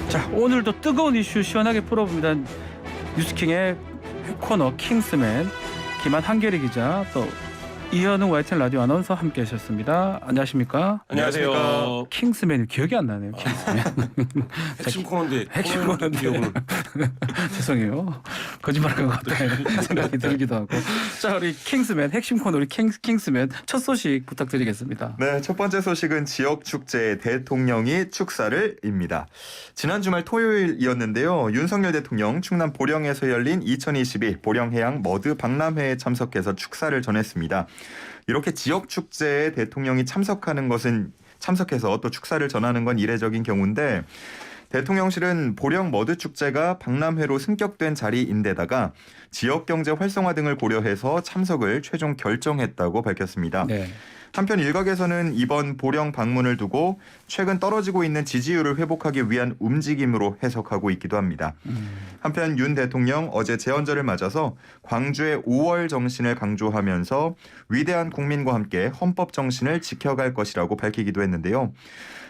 자, 오늘도 뜨거운 이슈 시원하게 풀어봅니다. 뉴스킹의 코너 킹스맨 김한 한결의 기자 또 이현웅 YTN 라디오 아나운서 함께 하셨습니다. 안녕하십니까? 안녕하세요. 킹스맨이 기억이 안 나네요. 킹스맨. 핵심 코너인데 핵심 코너인데 기억을 죄송해요. 거짓말한 것 같다는 생각이 들기도 하고. 자, 우리 킹스맨 핵심 코너 우리 킹스맨 첫 소식 부탁드리겠습니다. 네, 첫 번째 소식은 지역 축제 대통령이 축사를입니다. 지난 주말 토요일이었는데요. 윤석열 대통령 충남 보령에서 열린 2022 보령해양 머드 박람회에 참석해서 축사를 전했습니다. 이렇게 지역 축제에 대통령이 참석해서 또 축사를 전하는 건 이례적인 경우인데 대통령실은 보령 머드 축제가 박람회로 승격된 자리인데다가 지역 경제 활성화 등을 고려해서 참석을 최종 결정했다고 밝혔습니다. 네. 한편 일각에서는 이번 보령 방문을 두고 최근 떨어지고 있는 지지율을 회복하기 위한 움직임으로 해석하고 있기도 합니다. 한편 윤 대통령 어제 제헌절을 맞아서 광주의 5월 정신을 강조하면서 위대한 국민과 함께 헌법 정신을 지켜갈 것이라고 밝히기도 했는데요.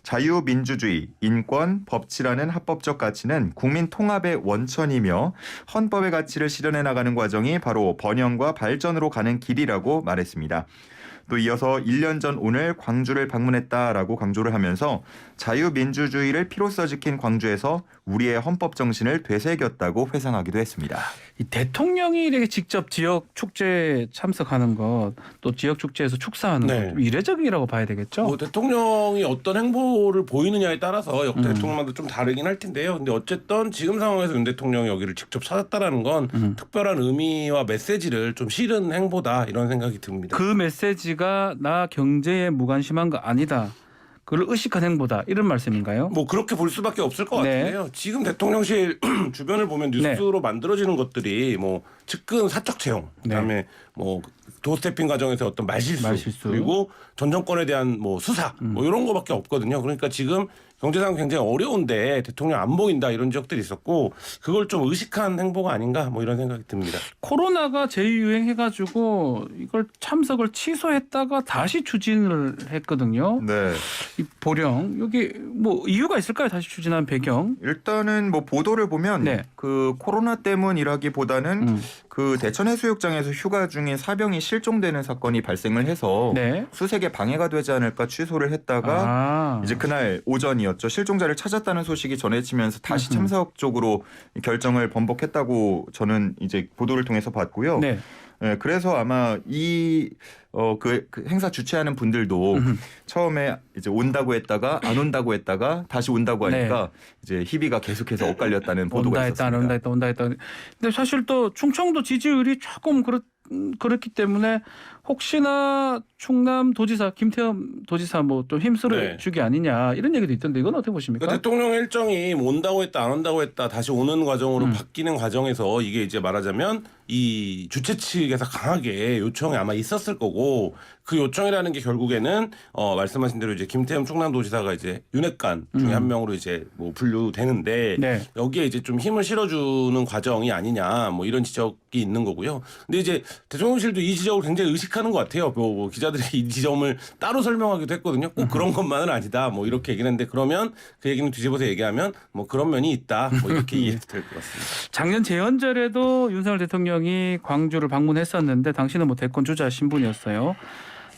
자유민주주의, 인권, 법치라는 합법적 가치는 국민 통합의 원천이며 헌법의 가치를 실현해 나가는 과정이 바로 번영과 발전으로 가는 길이라고 말했습니다. 또 이어서 1년 전 오늘 광주를 방문했다라고 강조를 하면서 자유민주주의를 피로써 지킨 광주에서 우리의 헌법 정신을 되새겼다고 회상하기도 했습니다. 이 대통령이 이렇게 직접 지역 축제에 참석하는 것, 또 지역 축제에서 축사하는 것, 좀 이례적이라고 봐야 되겠죠? 뭐 대통령이 어떤 행보를 보이느냐에 따라서 역대 대통령마다 좀 다르긴 할 텐데요. 근데 어쨌든 지금 상황에서 윤 대통령이 여기를 직접 찾았다라는 건 특별한 의미와 메시지를 좀 실은 행보다 이런 생각이 듭니다. 그 메시지가 나 경제에 무관심한 거 아니다. 그걸 의식한 행보다 이런 말씀인가요? 뭐 그렇게 볼 수밖에 없을 것 네. 같은데요. 지금 대통령실 주변을 보면 뉴스로 만들어지는 것들이 뭐 측근 사적 채용, 그다음에 뭐 도스태핑 과정에서 어떤 말실수. 그리고 전 정권에 대한 뭐 수사 뭐 이런 거밖에 없거든요. 그러니까 지금 경제상 굉장히 어려운데 대통령 안 보인다 이런 지역들이 있었고 그걸 좀 의식한 행보가 아닌가 뭐 이런 생각이 듭니다. 코로나가 재유행해가지고 이걸 참석을 취소했다가 다시 추진을 했거든요. 네. 이 보령 여기 뭐 이유가 있을까요? 다시 추진한 배경? 일단은 뭐 보도를 보면 그 코로나 때문이라기보다는 그 대천 해수욕장에서 휴가 중인 사병이 실종되는 사건이 발생을 해서 수색에 방해가 되지 않을까 취소를 했다가 이제 그날 오전이었죠. 실종자를 찾았다는 소식이 전해지면서 다시 참석 쪽으로 결정을 번복했다고 저는 이제 보도를 통해서 봤고요. 네, 그래서 아마 그 행사 주최하는 분들도 처음에 이제 온다고 했다가 안 온다고 했다가 다시 온다고 하니까 이제 희비가 계속해서 엇갈렸다는 보도가 있었습니다. 온다 했다. 근데 사실 또 충청도 지지율이 조금 그렇기 때문에 혹시나 충남 도지사 김태흠 도지사 뭐 좀 힘쓸어 주기 아니냐 이런 얘기도 있던데 이건 어떻게 보십니까? 그러니까 대통령 일정이 뭐 온다고 했다 안 온다고 했다 다시 오는 과정으로 바뀌는 과정에서 이게 이제 말하자면 이 주최 측에서 강하게 요청이 아마 있었을 거고 그 요청이라는 게 결국에는 말씀하신 대로 이제 김태흠 충남도지사가 이제 윤핵관 중에 한 명으로 이제 뭐 분류되는데 여기에 이제 좀 힘을 실어주는 과정이 아니냐 뭐 이런 지적이 있는 거고요. 근데 이제 대통령실도 이 지적을 굉장히 의식하는 것 같아요. 뭐 기자들이 이 지점을 따로 설명하기도 했거든요. 꼭 그런 것만은 아니다. 뭐 이렇게 얘기를 했는데 그러면 그 얘기는 뒤집어서 얘기하면 뭐 그런 면이 있다. 뭐 이렇게 이해도 될 것 같습니다. 작년 재헌절에도 윤석열 대통령이 광주를 방문했었는데 당시는 뭐 대권 주자 신분이었어요.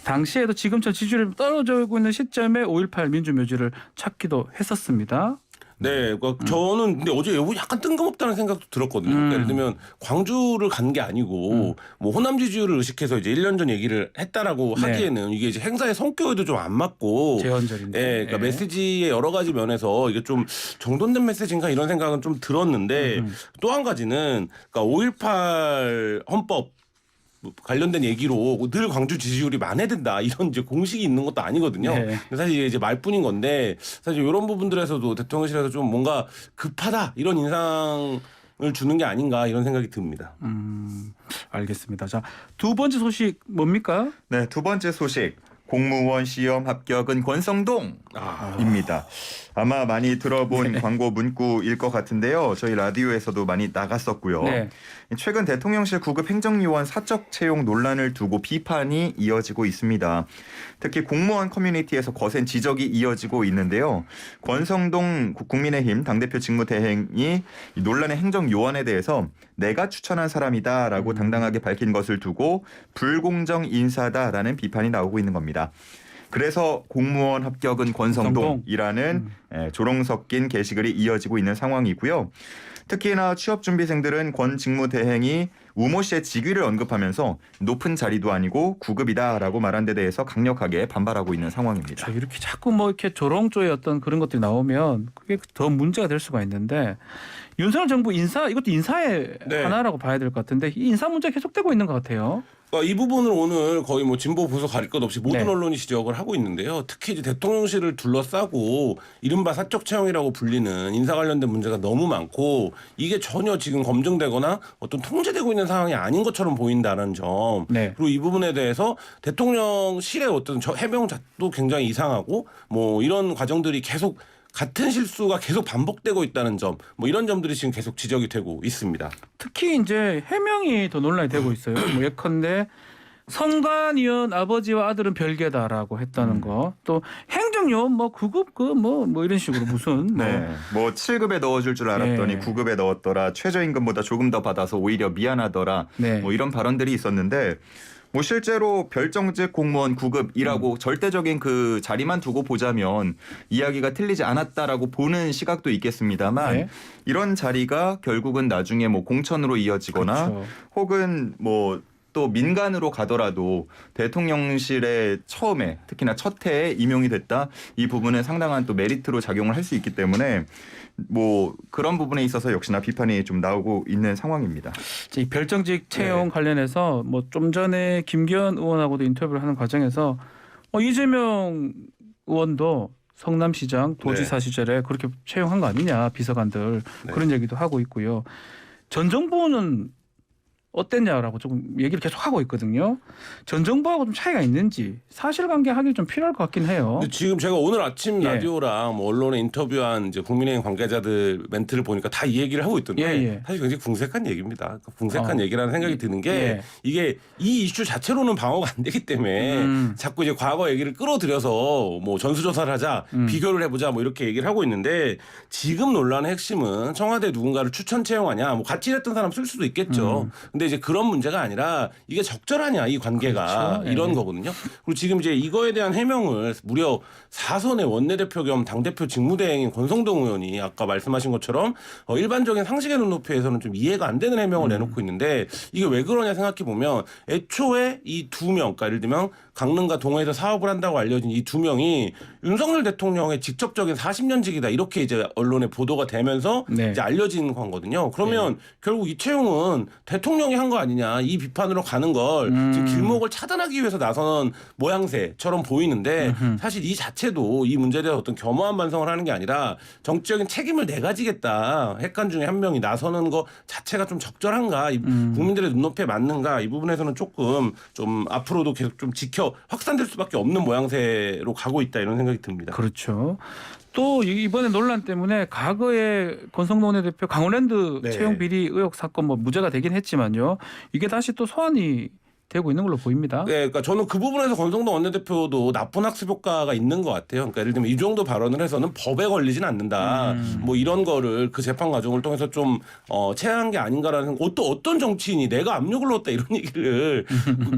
당시에도 지금처럼 지지율이 떨어지고 있는 시점에 5.18 민주묘지를 찾기도 했었습니다. 네, 그러니까 저는 근데 어제 약간 뜬금없다는 생각도 들었거든요. 그러니까 예를 들면 광주를 간 게 아니고 뭐 호남 지지율을 의식해서 이제 1년 전 얘기를 했다라고 하기에는 이게 이제 행사의 성격에도 좀 안 맞고 재헌절인데. 그러니까 메시지의 여러 가지 면에서 이게 좀 정돈된 메시지인가 이런 생각은 좀 들었는데 또 한 가지는 그러니까 5.18 헌법 관련된 얘기로 늘 광주 지지율이 만회된다 이런 이제 공식이 있는 것도 아니거든요. 근데 사실 이제 말뿐인 건데 사실 이런 부분들에서도 대통령실에서 좀 뭔가 급하다 이런 인상을 주는 게 아닌가 이런 생각이 듭니다. 알겠습니다. 자, 두 번째 소식 뭡니까? 네, 두 번째 소식. 공무원 시험 합격은 권성동입니다. 아마 많이 들어본 광고 문구일 것 같은데요. 저희 라디오에서도 많이 나갔었고요. 네. 최근 대통령실 구급 행정요원 사적 채용 논란을 두고 비판이 이어지고 있습니다. 특히 공무원 커뮤니티에서 거센 지적이 이어지고 있는데요. 권성동 국민의힘 당대표 직무대행이 이 논란의 행정요원에 대해서 내가 추천한 사람이다라고 당당하게 밝힌 것을 두고 불공정 인사다라는 비판이 나오고 있는 겁니다. 그래서 공무원 합격은 권성동이라는 조롱 섞인 게시글이 이어지고 있는 상황이고요. 특히나 취업준비생들은 권 직무대행이 우모 씨의 직위를 언급하면서 높은 자리도 아니고 구급이다라고 말한 데 대해서 강력하게 반발하고 있는 상황입니다. 자, 이렇게 자꾸 뭐 이렇게 조롱조의 어떤 그런 것들이 나오면 그게 더 문제가 될 수가 있는데 윤석열 정부 인사 이것도 인사의 네. 하나라고 봐야 될 것 같은데 이 인사 문제 계속되고 있는 것 같아요. 이 부분을 오늘 거의 뭐 진보 보수 가릴 것 없이 모든 네. 언론이 지적을 하고 있는데요. 특히 이제 대통령실을 둘러싸고 이른바 사적 채용이라고 불리는 인사 관련된 문제가 너무 많고 이게 전혀 지금 검증되거나 어떤 통제되고 있는 상황이 아닌 것처럼 보인다는 점. 네. 그리고 이 부분에 대해서 대통령실의 어떤 해명도 굉장히 이상하고 뭐 이런 과정들이 계속 같은 실수가 계속 반복되고 있다는 점, 뭐 이런 점들이 지금 계속 지적이 되고 있습니다. 특히 이제 해명이 더 논란이 되고 있어요. 뭐 예컨대 선관위원 아버지와 아들은 별개다라고 했다는 거, 또 행정요원 뭐 9급 뭐 이런 식으로 무슨 뭐 네, 뭐 7급에 넣어줄 줄 알았더니 네. 9급에 넣었더라. 최저임금보다 조금 더 받아서 오히려 미안하더라. 네. 뭐 이런 발언들이 있었는데 뭐 실제로 별정직 공무원 9급이라고 절대적인 그 자리만 두고 보자면 이야기가 틀리지 않았다라고 보는 시각도 있겠습니다만 네. 이런 자리가 결국은 나중에 뭐 공천으로 이어지거나 그렇죠. 혹은 뭐 또 민간으로 가더라도 대통령실에 처음에 특히나 첫 해에 임용이 됐다 이 부분은 상당한 또 메리트로 작용을 할 수 있기 때문에 뭐 그런 부분에 있어서 역시나 비판이 좀 나오고 있는 상황입니다. 이 별정직 채용 관련해서 뭐 좀 전에 김기현 의원하고도 인터뷰를 하는 과정에서 이재명 의원도 성남시장 도지사 시절에 그렇게 채용한 거 아니냐 비서관들 그런 얘기도 하고 있고요. 전 정부는 어땠냐라고 조금 얘기를 계속 하고 있거든요. 전 정부하고 좀 차이가 있는지 사실관계 하기 좀 필요할 것 같긴 해요. 근데 지금 제가 오늘 아침 예. 라디오랑 뭐 언론에 인터뷰한 이제 국민의힘 관계자들 멘트를 보니까 다 이 얘기를 하고 있던데 예. 사실 굉장히 궁색한 얘기입니다. 궁색한 얘기라는 생각이 드는 게 예. 이게 이 이슈 자체로는 방어가 안 되기 때문에 자꾸 이제 과거 얘기를 끌어들여서 뭐 전수조사를 하자 비교를 해보자 뭐 이렇게 얘기를 하고 있는데 지금 논란의 핵심은 청와대 누군가를 추천 채용하냐 뭐 같이 일했던 사람 쓸 수도 있겠죠. 근데 이제 그런 문제가 아니라 이게 적절하냐 이 관계가 그렇죠. 이런 예. 거거든요. 그리고 지금 이제 이거에 대한 해명을 무려 4선의 원내대표 겸 당대표 직무대행인 권성동 의원이 아까 말씀하신 것처럼 일반적인 상식의 눈높이에서는 좀 이해가 안 되는 해명을 내놓고 있는데 이게 왜 그러냐 생각해 보면 애초에 이 두 명, 그러니까 예를 들면 강릉과 동해에서 사업을 한다고 알려진 이 두 명이 윤석열 대통령의 직접적인 40년직이다 이렇게 이제 언론에 보도가 되면서 네. 이제 알려진 거거든요. 그러면 결국 이 채용은 대통령이 한 거 아니냐 이 비판으로 가는 걸 지금 길목을 차단하기 위해서 나서는 모양새처럼 보이는데 사실 이 자체도 이 문제에 대해서 어떤 겸허한 반성을 하는 게 아니라 정치적인 책임을 내가 지겠다 핵관 중에 한 명이 나서는 거 자체가 좀 적절한가 국민들의 눈높이에 맞는가 이 부분에서는 조금 좀 앞으로도 계속 좀 지켜 확산될 수밖에 없는 모양새로 가고 있다 이런 생각이 듭니다. 그렇죠. 또 이번에 논란 때문에 과거에 권성동 원내대표 강원랜드 네. 채용 비리 의혹 사건 뭐 무죄가 되긴 했지만요. 이게 다시 또 소환이 되고 있는 걸로 보입니다. 네, 그러니까 저는 그 부분에서 권성동 원내대표도 나쁜 학습 효과가 있는 것 같아요. 그러니까 예를 들면 이 정도 발언을 해서는 법에 걸리진 않는다. 뭐 이런 거를 그 재판 과정을 통해서 좀 체화한 게 아닌가라는 또 어떤 정치인이 내가 압력을 넣었다 이런 얘기를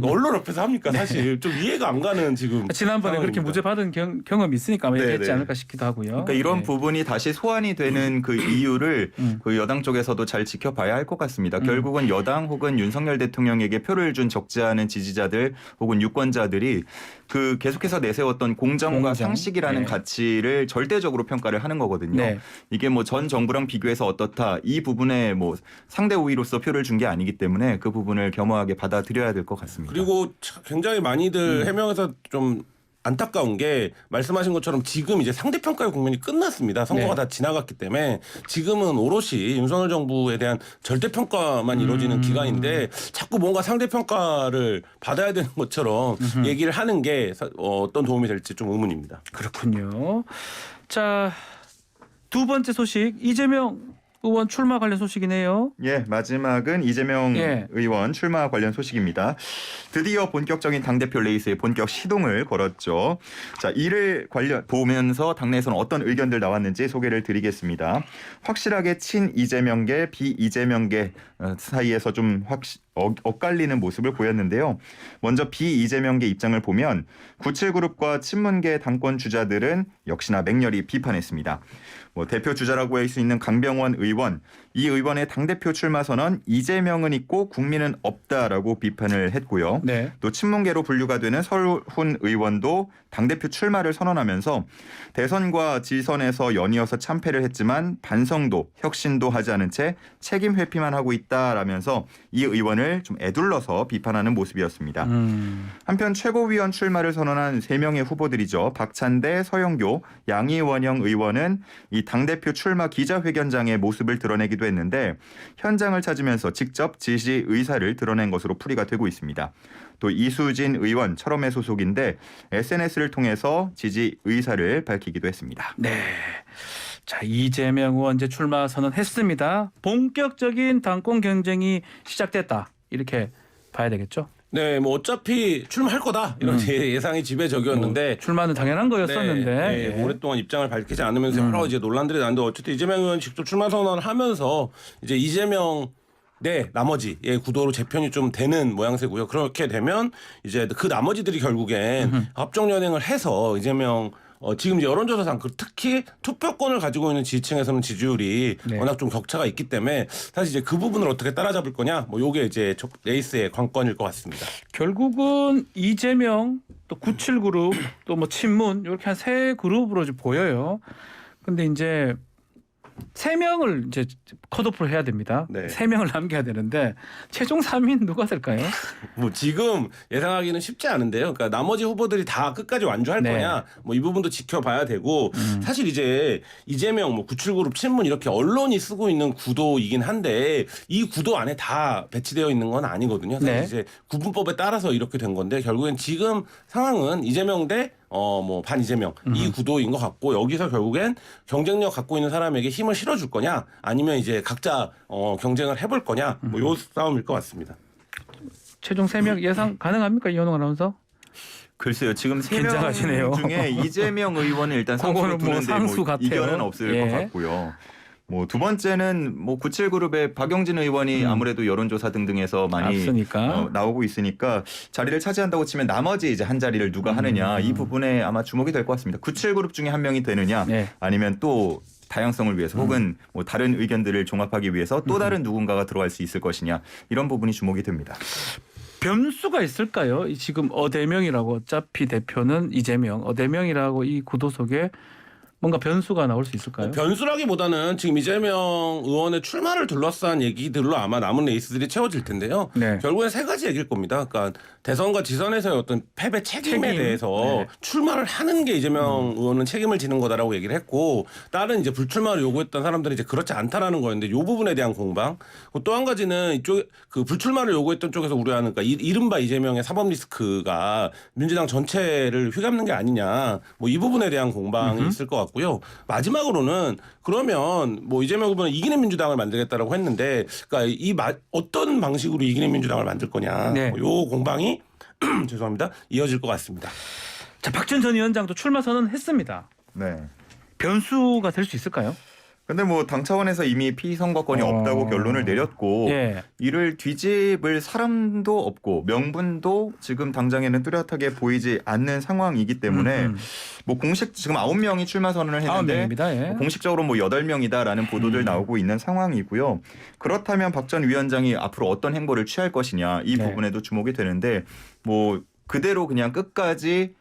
언론 앞에서 합니까? 사실 좀 이해가 안 가는 지금. 지난번에 그렇게 상황입니다. 무죄 받은 경험이 있으니까 아마 얘기했지 네. 않을까 싶기도 하고요. 그러니까 이런 네. 부분이 다시 소환이 되는 그 이유를 그 여당 쪽에서도 잘 지켜봐야 할 것 같습니다. 결국은 여당 혹은 윤석열 대통령에게 표를 준 적지 않은 지지자들 혹은 유권자들이 그 계속해서 내세웠던 공정과 공정. 상식이라는 네. 가치를 절대적으로 평가를 하는 거거든요. 네. 이게 뭐 전 정부랑 비교해서 어떻다 이 부분에 뭐 상대 우위로서 표를 준 게 아니기 때문에 그 부분을 겸허하게 받아들여야 될 것 같습니다. 그리고 굉장히 많이들 해명에서 좀 안타까운 게 말씀하신 것처럼 지금 이제 상대평가의 국면이 끝났습니다. 선거가 네. 다 지나갔기 때문에 지금은 오롯이 윤석열 정부에 대한 절대평가만 이루어지는 기간인데 자꾸 뭔가 상대평가를 받아야 되는 것처럼 얘기를 하는 게 어떤 도움이 될지 좀 의문입니다. 그렇군요. 자, 두 번째 소식 이재명 의원 출마 관련 소식이네요. 예, 마지막은 이재명 예. 의원 출마 관련 소식입니다. 드디어 본격적인 당대표 레이스에 본격 시동을 걸었죠. 자, 이를 보면서 당내에서는 어떤 의견들 나왔는지 소개를 드리겠습니다. 확실하게 친 이재명계, 비이재명계 사이에서 좀 엇갈리는 모습을 보였는데요. 먼저 비이재명계 입장을 보면 97그룹과 친문계 당권 주자들은 역시나 맹렬히 비판했습니다. 대표 주자라고 할 수 있는 강병원 의원, 이 의원의 당대표 출마 선언 이재명은 있고 국민은 없다라고 비판을 했고요. 네. 또 친문계로 분류가 되는 설훈 의원도 당대표 출마를 선언하면서 대선과 지선에서 연이어서 참패를 했지만 반성도 혁신도 하지 않은 채 책임 회피만 하고 있다라면서 이 의원을 좀 애둘러서 비판하는 모습이었습니다. 한편 최고위원 출마를 선언한 3명의 후보들이죠. 박찬대, 서영교, 양이원영 의원은 이 당대표 출마 기자회견장의 모습을 드러내기도 했는데 현장을 찾으면서 직접 지지 의사를 드러낸 것으로 풀이가 되고 있습니다. 또 이수진 의원 철험회 소속인데 SNS를 통해서 지지 의사를 밝히기도 했습니다. 네. 자, 이재명 의원 이제 출마 선언했습니다. 본격적인 당권 경쟁이 시작됐다. 이렇게 봐야 되겠죠? 네, 뭐 어차피 출마할 거다 이런 예상이 지배적이었는데 출마는 당연한 거였었는데 네, 오랫동안 입장을 밝히지 않으면서 여러 이제 논란들이 나는데 어쨌든 이재명 의원 직접 출마 선언을 하면서 이제 이재명 네, 나머지의 구도로 재편이 좀 되는 모양새고요. 그렇게 되면 이제 그 나머지들이 결국엔 합종 연행을 해서 이재명 지금 이제 여론조사상 특히 투표권을 가지고 있는 지지층에서는 지지율이 네. 워낙 좀 격차가 있기 때문에 사실 이제 그 부분을 어떻게 따라잡을 거냐, 뭐 요게 이제 레이스의 관건일 것 같습니다. 결국은 이재명 또 97그룹 또 뭐 친문 이렇게 한 3그룹으로 보여요. 근데 이제 3명을 이제 컷오프를 해야 됩니다. 네. 3명을 남겨야 되는데 최종 3위는 누가 될까요? 뭐 지금 예상하기는 쉽지 않은데요. 그러니까 나머지 후보들이 다 끝까지 완주할 네. 거냐, 뭐 이 부분도 지켜봐야 되고 사실 이제 이재명, 뭐 97그룹, 친문 이렇게 언론이 쓰고 있는 구도이긴 한데 이 구도 안에 다 배치되어 있는 건 아니거든요. 사실 네. 이제 구분법에 따라서 이렇게 된 건데 결국엔 지금 상황은 이재명 대 뭐 반 이재명 이 구도인 것 같고 여기서 결국엔 경쟁력 갖고 있는 사람에게 힘을 실어줄 거냐 아니면 이제 각자 경쟁을 해볼 거냐 뭐 요 싸움일 것 같습니다. 최종 3명 예상 가능합니까? 이현웅 아나운서? 글쎄요. 지금 긴장하시네요. 3명 중에 이재명 의원은 일단 상수로 그거는 뭐 두는데 상수 같아요. 이견은 없을 예. 것 같고요. 뭐 두 번째는 뭐 97그룹의 박용진 의원이 아무래도 여론조사 등등에서 많이 앞서니까. 나오고 있으니까 자리를 차지한다고 치면 나머지 이제 한 자리를 누가 하느냐 이 부분에 아마 주목이 될 것 같습니다. 97그룹 중에 한 명이 되느냐 네. 아니면 또 다양성을 위해서 혹은 뭐 다른 의견들을 종합하기 위해서 또 다른 누군가가 들어갈 수 있을 것이냐 이런 부분이 주목이 됩니다. 변수가 있을까요? 지금 어대명이라고 어차피 대표는 이재명 어대명이라고 이 구도 속에 뭔가 변수가 나올 수 있을까요? 변수라기보다는 지금 이재명 의원의 출마를 둘러싼 얘기들로 아마 남은 레이스들이 채워질 텐데요. 네. 결국엔 3가지 얘기일 겁니다. 그러니까 대선과 지선에서의 어떤 패배 책임에 책임. 대해서 네. 출마를 하는 게 이재명 의원은 책임을 지는 거다라고 얘기를 했고 다른 이제 불출마를 요구했던 사람들은 이제 그렇지 않다라는 거였는데 이 부분에 대한 공방. 또 한 가지는 이쪽 그 불출마를 요구했던 쪽에서 우려하는 그러니까 이른바 이재명의 사법 리스크가 민주당 전체를 휘감는 게 아니냐. 뭐 이 부분에 대한 공방이 있을 것 같고요. 마지막으로는 그러면 뭐 이재명 후보는 이기는 민주당을 만들겠다라고 했는데 그러니까 어떤 방식으로 이기는 민주당을 만들 거냐. 네. 뭐 요 공방이 죄송합니다. 이어질 것 같습니다. 자, 박지원 전 위원장도 출마 선언했습니다. 네. 변수가 될 수 있을까요? 근데 뭐 당 차원에서 이미 피선거권이 없다고 결론을 내렸고 예. 이를 뒤집을 사람도 없고 명분도 지금 당장에는 뚜렷하게 보이지 않는 상황이기 때문에 뭐 공식 지금 9명이 출마 선언을 했는데 9명입니다. 예. 뭐 공식적으로 뭐 8명이다라는 보도들 나오고 있는 상황이고요. 그렇다면 박 전 위원장이 앞으로 어떤 행보를 취할 것이냐 이 네. 부분에도 주목이 되는데 뭐 그대로 그냥 끝까지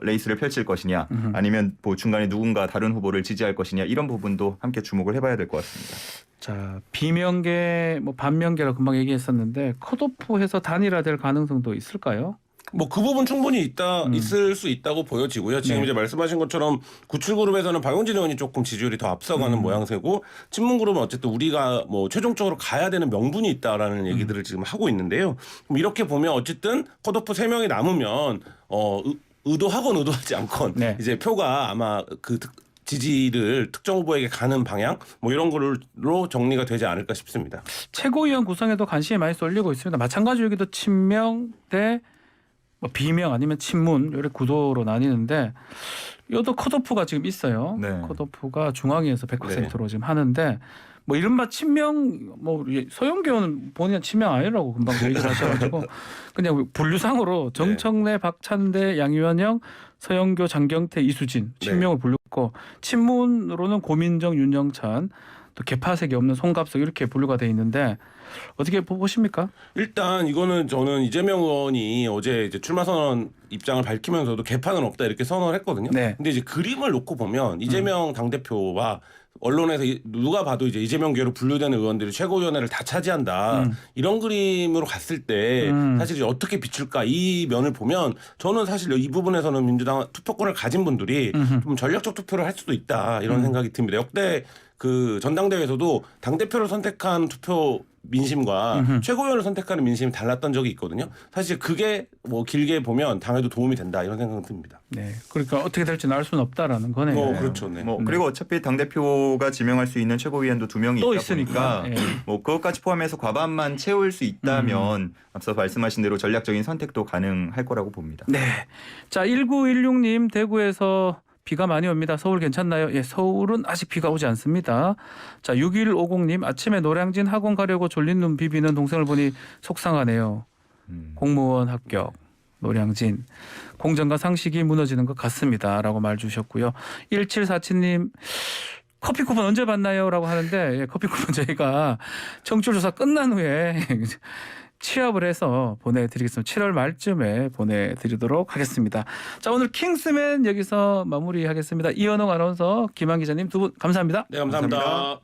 레이스를 펼칠 것이냐 아니면 뭐 중간에 누군가 다른 후보를 지지할 것이냐 이런 부분도 함께 주목을 해봐야 될 것 같습니다. 자, 비명계 뭐 반명계라고 금방 얘기했었는데 컷오프해서 단일화될 가능성도 있을까요? 뭐 그 부분 충분히 있을 수 있다고 보여지고요. 지금 네. 이제 말씀하신 것처럼 97그룹에서는 박용진 의원이 조금 지지율이 더 앞서가는 모양새고 친문그룹은 어쨌든 우리가 뭐 최종적으로 가야 되는 명분이 있다라는 얘기들을 지금 하고 있는데요. 그럼 이렇게 보면 어쨌든 컷오프 3명이 남으면 의도하건 의도하지 않건 네. 이제 표가 아마 그 지지를 특정 후보에게 가는 방향 뭐 이런 걸로 정리가 되지 않을까 싶습니다. 최고위원 구성에도 관심이 많이 쏠리고 있습니다. 마찬가지로 여기도 친명 대 뭐 비명 아니면 친문 이렇게 구도로 나뉘는데 이것도 컷오프가 지금 있어요. 네. 컷오프가 중앙위에서 100%로 지금 하는데 뭐 이른바 친명 뭐 서영교 의원은 본인은 친명 아니라고 금방 얘기를 하셔가지고 그냥 분류상으로 정청래, 박찬대, 양유한영, 서영교, 장경태, 이수진 친명을 분류했고 친문으로는 고민정, 윤영찬 또 개파색이 없는 송갑석 이렇게 분류가 돼 있는데 어떻게 보십니까? 일단 이거는 저는 이재명 의원이 어제 이제 출마 선언 입장을 밝히면서도 개판은 없다 이렇게 선언을 했거든요. 네. 근데 이제 그림을 놓고 보면 이재명 당대표와 언론에서 누가 봐도 이제 이재명계로 분류되는 의원들이 최고위원회를 다 차지한다 이런 그림으로 갔을 때 사실 이제 어떻게 비출까 이 면을 보면 저는 사실 이 부분에서는 민주당 투표권을 가진 분들이 좀 전략적 투표를 할 수도 있다 이런 생각이 듭니다. 역대 그 전당대회에서도 당대표를 선택한 투표 민심과 최고위원을 선택하는 민심이 달랐던 적이 있거든요. 사실 그게 뭐 길게 보면 당에도 도움이 된다 이런 생각은 듭니다. 네, 그러니까 어떻게 될지는 알 수는 없다라는 거네요. 그렇죠. 네. 뭐 그리고 어차피 당 대표가 지명할 수 있는 최고위원도 2명이 또 있다 있으니까. 보니까 뭐 그것까지 포함해서 과반만 채울 수 있다면 앞서 말씀하신 대로 전략적인 선택도 가능할 거라고 봅니다. 네. 자, 1916님 대구에서 비가 많이 옵니다. 서울 괜찮나요? 예, 서울은 아직 비가 오지 않습니다. 자, 6150님 아침에 노량진 학원 가려고 졸린 눈 비비는 동생을 보니 속상하네요. 공무원 합격. 노량진. 공정과 상식이 무너지는 것 같습니다. 라고 말 주셨고요. 1747님 커피 쿠폰 언제 받나요? 라고 하는데 예, 커피 쿠폰 저희가 청취율 조사 끝난 후에 취합을 해서 보내드리겠습니다. 7월 말쯤에 보내드리도록 하겠습니다. 자, 오늘 킹스맨 여기서 마무리하겠습니다. 이현웅 아나운서, 김한 기자님 두 분 감사합니다. 네, 감사합니다.